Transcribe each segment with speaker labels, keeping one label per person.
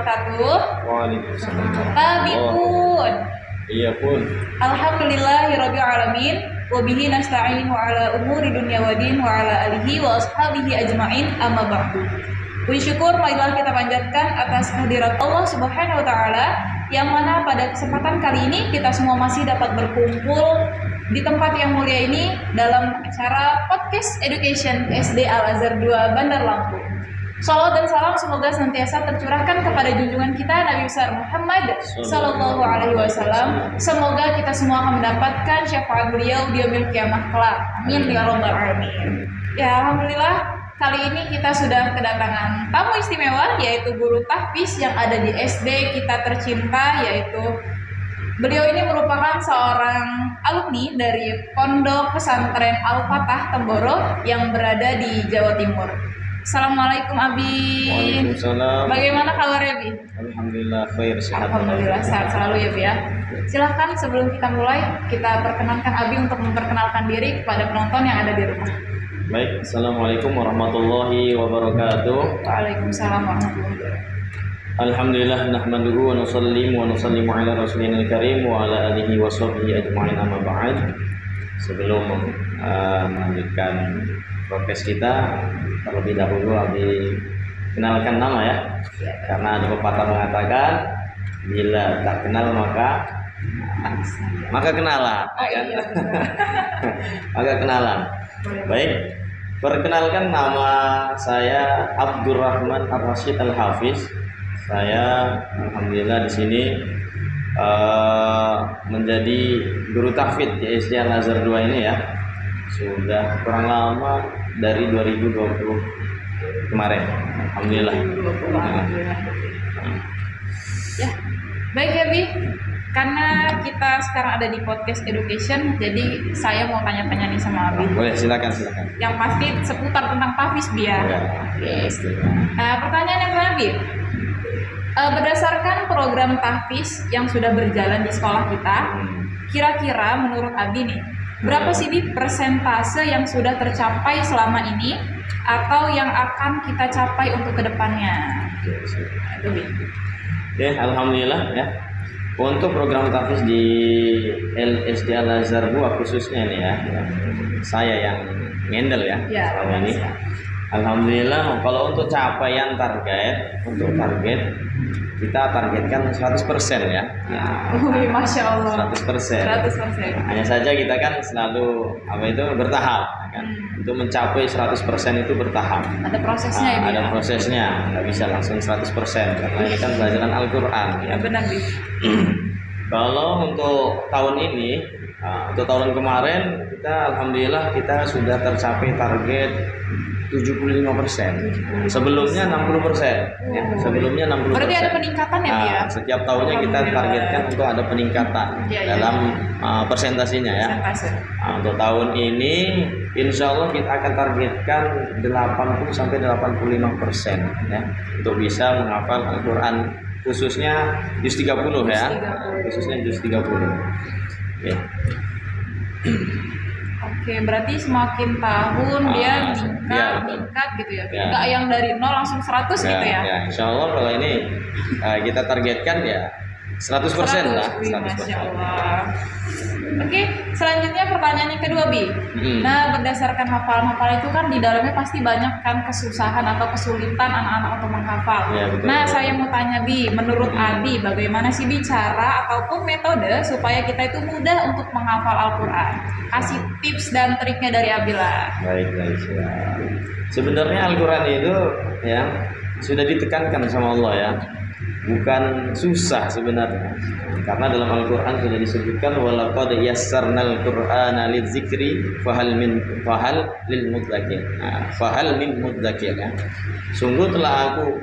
Speaker 1: wabarakatuh.
Speaker 2: Waalaikumsalam.
Speaker 1: Tabiun.
Speaker 2: Iya pun.
Speaker 1: Alhamdulillahirabbil alamin wa bihi nasta'inu ala umuri dunya wa din wa ala alihi wa ashabihi ajmain amma ba'du. Puji syukur marilah kita panjatkan atas kehadirat Allah Subhanahu wa taala yang mana pada kesempatan kali ini kita semua masih dapat berkumpul di tempat yang mulia ini dalam acara Podcast Education SD Al-Azhar 2 Bandar Lampung. Salawat dan salam semoga senantiasa tercurahkan kepada junjungan kita Nabi besar Muhammad Sallallahu Alaihi Wasallam. Semoga kita semua akan mendapatkan syafaat beliau di yaumil qiyamah kelak. Amin ya rabbal alamin. Ya alhamdulillah kali ini kita sudah kedatangan tamu istimewa yaitu guru tahfiz yang ada di SD kita tercinta, yaitu beliau ini merupakan seorang alumni dari Pondok Pesantren Al-Fatah Temboro yang berada di Jawa Timur. Assalamualaikum Abi.
Speaker 2: Waalaikumsalam.
Speaker 1: Bagaimana kabarnya Bi?
Speaker 2: Alhamdulillah khair, sehat.
Speaker 1: Alhamdulillah sehat selalu ya Bi ya. Silahkan sebelum kita mulai kita perkenankan Abi untuk memperkenalkan diri kepada penonton yang ada di rumah.
Speaker 2: Baik, assalamualaikum warahmatullahi wabarakatuh.
Speaker 1: Waalaikumsalam warahmatullahi wabarakatuh.
Speaker 2: Alhamdulillah nahmaduhu wa nusallimu ala rasulina karim wa ala alihi wa sahbihi ajma'in amma ba'd. Sebelum melanjutkan podcast kita, terlebih dahulu Abi kenalkan nama ya. Karena ada pepatah mengatakan bila tak kenal maka kenalan.
Speaker 1: Iya,
Speaker 2: Maka kenalan. Baik, perkenalkan nama saya Abdurrahman Ar-Rasyid Al-Hafiz. Saya alhamdulillah di sini menjadi guru tahfidz di SD Al-Azhar 2 ini ya. Sudah kurang lama dari 2020 kemarin. Alhamdulillah.
Speaker 1: Ya, baik ya Bi. Karena kita sekarang ada di Podcast Education, jadi saya mau tanya-tanya nih sama Abi.
Speaker 2: Boleh, silakan.
Speaker 1: Yang pasti seputar tentang tahfiz Bi ya. Pertanyaan yang pertama Bi. Berdasarkan program tahfiz yang sudah berjalan di sekolah kita, kira-kira menurut Abi nih, berapa sih Bi persentase yang sudah tercapai selama ini atau yang akan kita capai untuk kedepannya? Itu Bi.
Speaker 2: Oke, alhamdulillah ya. Untuk program tahfiz di LSD Al-Azhar 2 khususnya nih ya, saya yang ngendel ya selama ini. Alhamdulillah kalau untuk capaian target, kita targetkan 100% ya.
Speaker 1: Masya Allah.
Speaker 2: 100%.
Speaker 1: 100%.
Speaker 2: Hanya saja kita kan selalu bertahap kan. Untuk mencapai 100% itu bertahap.
Speaker 1: Ada prosesnya ya.
Speaker 2: Ada prosesnya, nggak bisa langsung 100% karena ini kan pelajaran Al-Qur'an ya.
Speaker 1: Benar Bi.
Speaker 2: Kalau untuk tahun ini, untuk tahun kemarin kita alhamdulillah kita sudah tercapai target 75%. Sebelumnya 60%. Ya, sebelumnya 60%.
Speaker 1: Berarti ada peningkatan ya, Bi ya?
Speaker 2: Setiap tahunnya kita targetkan untuk ada peningkatan dalam persentasenya ya. Untuk tahun ini insya Allah kita akan targetkan 80-85% ya, untuk bisa menghafal Al-Quran khususnya juz 30 ya. Khususnya juz 30. Ya.
Speaker 1: Oke, berarti semakin tahun dia meningkat gitu ya. Enggak yang dari 0 langsung 100 gitu ya.
Speaker 2: Ya, insya Allah kalau ini kita targetkan ya 100% lah. 100%.
Speaker 1: Masya Allah. Oke, selanjutnya pertanyaan yang kedua Bi. Nah, berdasarkan hafalan-hafalan itu kan di dalamnya pasti banyak kan kesusahan atau kesulitan anak-anak untuk menghafal.
Speaker 2: Ya, betul,
Speaker 1: nah,
Speaker 2: betul.
Speaker 1: saya mau tanya Bi, menurut Abi bagaimana sih Bi cara ataupun metode supaya kita itu mudah untuk menghafal Al-Quran? Kasih tips dan triknya dari Abi lah.
Speaker 2: Baik. Sebenarnya Al-Quran itu ya sudah ditekankan sama Allah ya. Bukan susah sebenarnya. Karena dalam Al-Quran sudah disebutkan walaqad yassarnal Qur'ana lidzikri fahal lil mudzakir. Fahal min mudzakir ya. Sungguh telah aku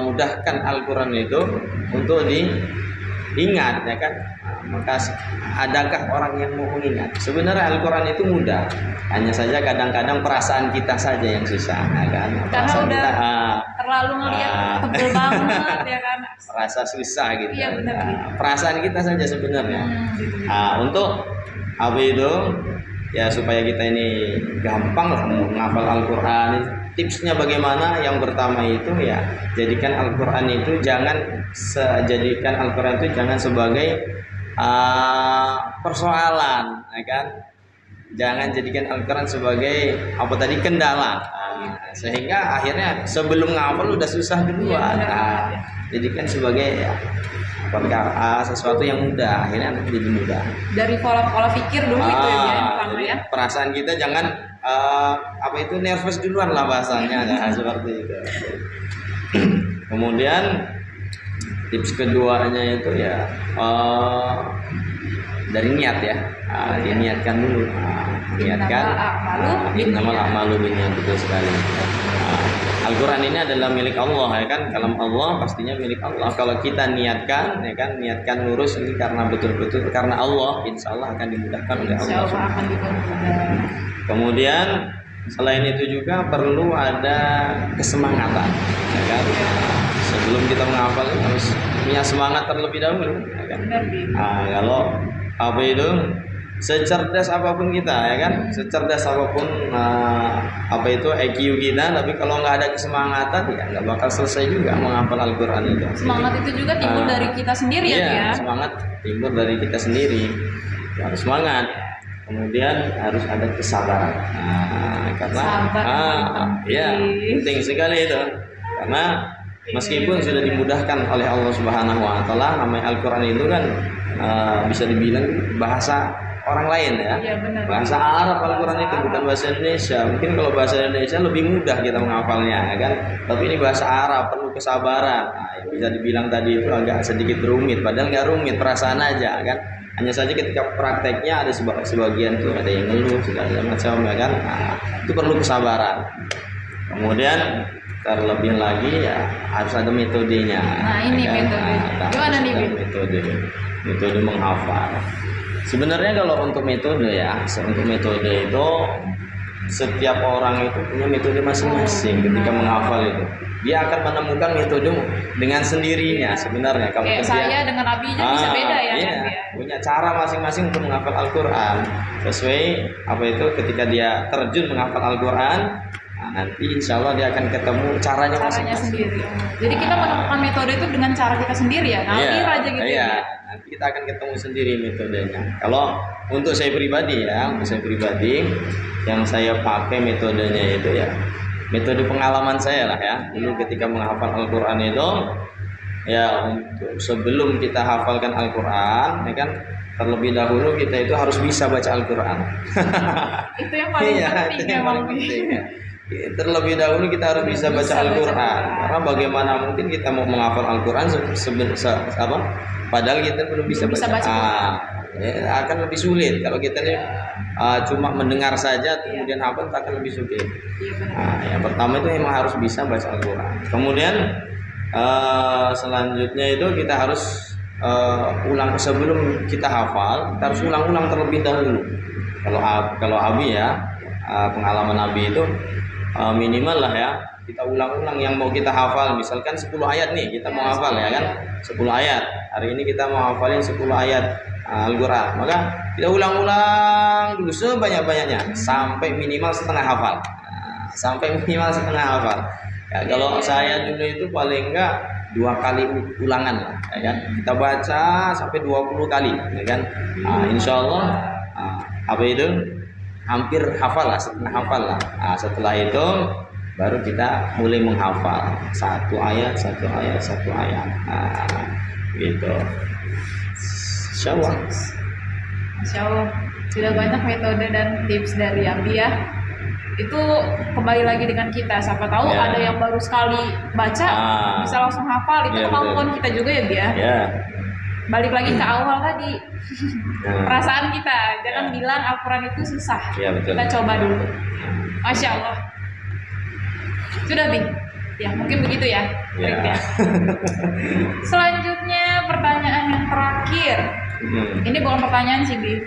Speaker 2: mudahkan Al-Quran itu untuk diingat ya kan. Maka adakah orang yang mau mengingat? Sebenarnya Al-Quran itu mudah. Hanya saja kadang-kadang perasaan kita saja yang susah ya kan.
Speaker 1: Karena udah
Speaker 2: kita,
Speaker 1: terlalu ngeliat tebel banget ya kan.
Speaker 2: Rasa susah gitu.
Speaker 1: Iya benar.
Speaker 2: Perasaan kita saja sebenarnya.
Speaker 1: Gitu.
Speaker 2: Untuk apa itu ya supaya kita ini gampang lah menghafal Al-Qur'an. Tipsnya bagaimana? Yang pertama itu ya jadikan Al-Qur'an itu jadikan Al-Qur'an itu jangan sebagai persoalan, ya kan? Jangan jadikan Al-Qur'an sebagai apa tadi, kendala. Sehingga akhirnya sebelum ngapal udah susah duluan. Jadikan sebagai perkara sesuatu yang mudah, akhirnya nanti jadi mudah.
Speaker 1: Dari pola pikir dulu itu ya yang pertama
Speaker 2: jadi
Speaker 1: ya.
Speaker 2: perasaan kita jangan apa itu nervous duluan lah bahasanya, seperti itu. Kemudian tips keduanya itu ya dari niat ya, diniatkan dulu, niatkan. Innamal a'malu binniyat, betul sekali. Al-Quran ini adalah milik Allah, ya kan? Kalam Allah pastinya milik Allah. Kalau kita niatkan, ya kan, niatkan ngurus ini karena betul-betul karena Allah, insya Allah akan dimudahkan oleh Allah.
Speaker 1: Akan dimudahkan.
Speaker 2: Kemudian selain itu juga perlu ada kesemangatan, ya kan? Sebelum kita menghafal harus punya semangat terlebih dahulu, ya kan? Kalau apa itu, secerdas apapun kita, ya kan, secerdas apapun apa itu IQ kita, tapi kalau nggak ada kesemangatan ya nggak bakal selesai juga menghafal Al-Quran itu.
Speaker 1: Semangat itu juga timbul dari kita sendiri ya.
Speaker 2: Semangat timbul dari kita sendiri, harus semangat. Kemudian harus ada kesabaran, karena penting sekali itu, karena meskipun sudah dimudahkan oleh Allah Subhanahu Wa Taala, namanya Al-Quran itu kan bisa dibilang bahasa orang lain ya.
Speaker 1: Iya, benar.
Speaker 2: Bahasa Arab Al-Quran itu bukan bahasa Indonesia. Mungkin kalau bahasa Indonesia lebih mudah kita menghafalnya, ya kan? Tapi ini bahasa Arab, perlu kesabaran. Bisa dibilang tadi itu agak sedikit rumit, padahal nggak rumit, perasaan aja, kan? Hanya saja ketika prakteknya ada sebagian tuh ada yang ngeluh segala macam, ya kan? Itu perlu kesabaran. Kemudian terlebih lagi ya harus ada metodenya.
Speaker 1: Ini
Speaker 2: ya kan?
Speaker 1: metode. Gimana nih,
Speaker 2: Metode menghafal. Sebenarnya kalau untuk metode ya, untuk metode itu setiap orang itu punya metode masing-masing ketika menghafal itu. Dia akan menemukan metode dengan sendirinya sebenarnya. Kalau
Speaker 1: saya dengan Abi bisa beda ya.
Speaker 2: Iya,
Speaker 1: kan?
Speaker 2: punya cara masing-masing untuk menghafal Al-Quran sesuai apa itu ketika dia terjun menghafal Al-Quran. Nanti insya Allah dia akan ketemu caranya masing-masing.
Speaker 1: Sendiri. Jadi kita menemukan metode itu dengan cara kita sendiri ya. Ngalir aja gitu.
Speaker 2: Iya. Nanti kita akan ketemu sendiri metodenya. Kalau untuk saya pribadi ya, yang saya pakai metodenya itu ya metode pengalaman saya lah ya. Dulu ketika menghafal Al-Quran itu ya, untuk sebelum kita hafalkan Al-Quran, ya kan, terlebih dahulu kita itu harus bisa baca Al-Quran.
Speaker 1: Itu yang paling penting ya.
Speaker 2: Terlebih dahulu kita harus bisa baca Al-Quran. Karena bagaimana mungkin kita mau menghafal Al-Quran padahal kita belum bisa baca. Akan lebih sulit kalau kita ini cuma mendengar saja kemudian hafal, akan lebih sulit. Yang pertama itu memang harus bisa baca Al-Quran. Kemudian selanjutnya itu kita harus ulang sebelum kita hafal, kita harus ulang-ulang terlebih dahulu. Kalau Abi ya, pengalaman Abi itu minimal lah ya, kita ulang-ulang yang mau kita hafal. Misalkan 10 ayat nih kita mau hafal, ya kan, 10 ayat. Hari ini kita mau hafalin 10 ayat Al-Quran, maka kita ulang-ulang dulu sebanyak-banyaknya sampai minimal setengah hafal. Ya, kalau saya dulu itu paling enggak 2 kali ulangan lah, ya kan. Kita baca sampai 20 kali, ya kan. Insya Allah apa itu hampir hafal lah, setengah hafal lah. Setelah itu baru kita mulai menghafal satu ayat gitu. Insya Allah
Speaker 1: sudah banyak metode dan tips dari Abi ya. Itu kembali lagi dengan kita, siapa tahu ada yang baru sekali baca bisa langsung hafal. Itu kemampuan kita juga ya Bi ya. Balik lagi ke awal tadi, perasaan kita, jangan bilang Al-Quran itu susah. Kita coba dulu. Masya Allah. Sudah Bi? Ya mungkin begitu ya. Selanjutnya pertanyaan yang terakhir. Ini bukan pertanyaan sih Bi.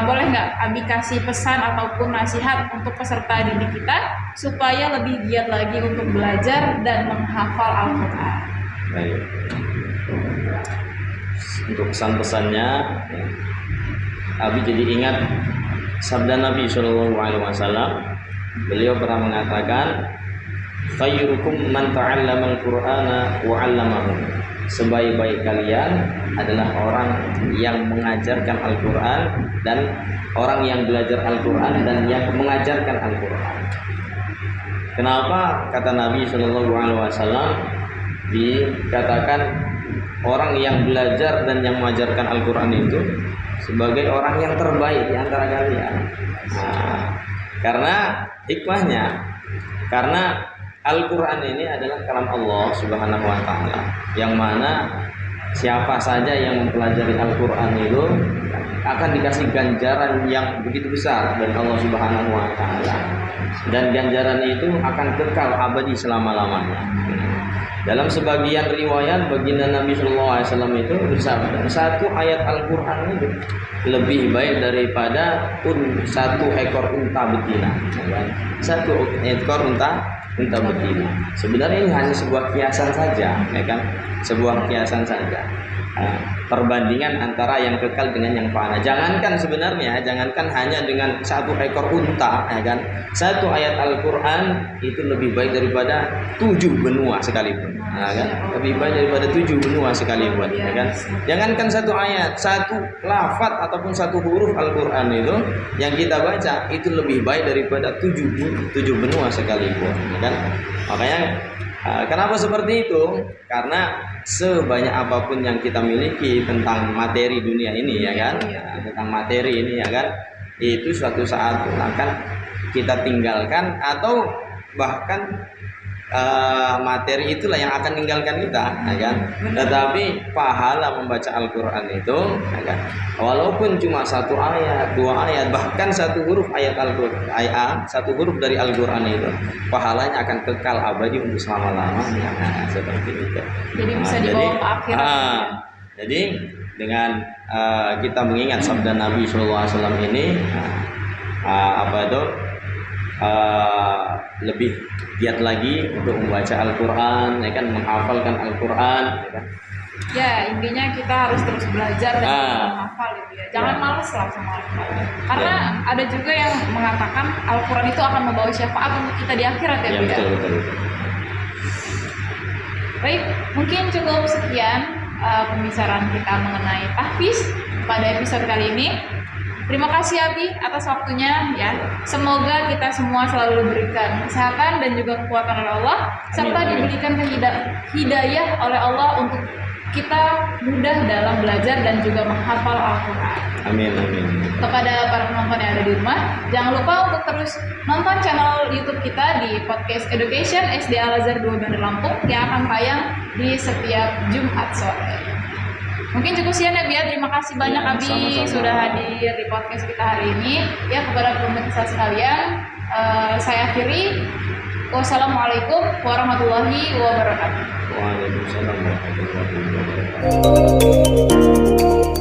Speaker 1: Boleh nggak Abi kasih pesan ataupun nasihat untuk peserta didik kita supaya lebih giat lagi untuk belajar dan menghafal Al-Quran?
Speaker 2: Baik. Untuk pesan-pesannya, Abi jadi ingat sabda Nabi Shallallahu Alaihi Wasallam. Beliau pernah mengatakan, "Khairukum man ta'allama al-Qur'ana wa 'allamahu." Sebaik-baik kalian adalah orang yang mengajarkan Al-Quran dan orang yang belajar Al-Quran dan yang mengajarkan Al-Quran. Kenapa kata Nabi Shallallahu Alaihi Wasallam dikatakan orang yang belajar dan yang mengajarkan Al-Quran itu sebagai orang yang terbaik di antara kalian? Nah, karena hikmahnya, karena Al-Quran ini adalah kalam Allah Subhanahu wa Ta'ala, yang mana siapa saja yang mempelajari Al-Quran itu akan dikasih ganjaran yang begitu besar dari Allah Subhanahu wa Ta'ala, dan ganjaran itu akan kekal abadi selama-lamanya. Dalam sebagian riwayat, baginda Nabi SAW itu bersabda, satu ayat Al-Quran itu lebih baik daripada satu ekor unta betina. Satu ekor unta betina. Sebenarnya ini hanya sebuah kiasan saja, ya kan? Sebuah kiasan saja. Perbandingan antara yang kekal dengan yang fana. Jangankan hanya dengan satu ekor unta, ya kan? Satu ayat Al-Quran itu lebih baik daripada 7 benua sekalipun, ya kan? Lebih baik daripada 7 benua sekalipun, ya kan? Jangankan satu ayat, satu lafaz ataupun satu huruf Al-Quran itu yang kita baca itu lebih baik daripada 7 benua sekalipun, ya kan? Makanya kenapa seperti itu? Karena sebanyak apapun yang kita miliki tentang materi dunia ini, ya kan, tentang materi ini, ya kan, itu suatu saat akan kita tinggalkan, atau bahkan materi itulah yang akan meninggalkan kita, ya kan. Tetapi pahala membaca Al-Quran itu, ya kan, walaupun cuma satu ayat, 2 ayat, bahkan satu huruf ayat Al-Quran, satu huruf dari Al-Quran itu, pahalanya akan kekal abadi untuk selama-lamanya. Nah, seperti itu.
Speaker 1: Jadi bisa dibawa ke akhirat.
Speaker 2: Jadi dengan kita mengingat sabda Nabi SAW ini, lebih giat lagi untuk membaca Al-Quran, ya kan, menghafalkan Al-Quran, ya kan.
Speaker 1: Ya, intinya kita harus terus belajar dan menghafal gitu ya. Jangan malas lah sama Al-Quran. Karena ada juga yang mengatakan Al-Quran itu akan membawa syafaat untuk kita di akhirat, ya, Bu.
Speaker 2: Betul.
Speaker 1: Baik, mungkin cukup sekian pembicaraan kita mengenai tahfiz pada episode kali ini. Terima kasih Abi atas waktunya, ya. Semoga kita semua selalu diberikan kesehatan dan juga kekuatan oleh Allah, serta diberikan hidayah oleh Allah untuk kita mudah dalam belajar dan juga menghafal Al-Quran.
Speaker 2: Amin.
Speaker 1: Kepada para penonton yang ada di rumah, jangan lupa untuk terus nonton channel YouTube kita di Podcast Education SD Al-Azhar 2 Bandar Lampung yang akan tayang di setiap Jumat sore. Mungkin cukup sekian ya, Bia. Terima kasih banyak Abi
Speaker 2: sama-sama.
Speaker 1: Sudah hadir di podcast kita hari ini. Ya, kepada pemirsa sekalian, saya akhiri. Wassalamualaikum warahmatullahi wabarakatuh.
Speaker 2: Waalaikumsalam warahmatullahi wabarakatuh.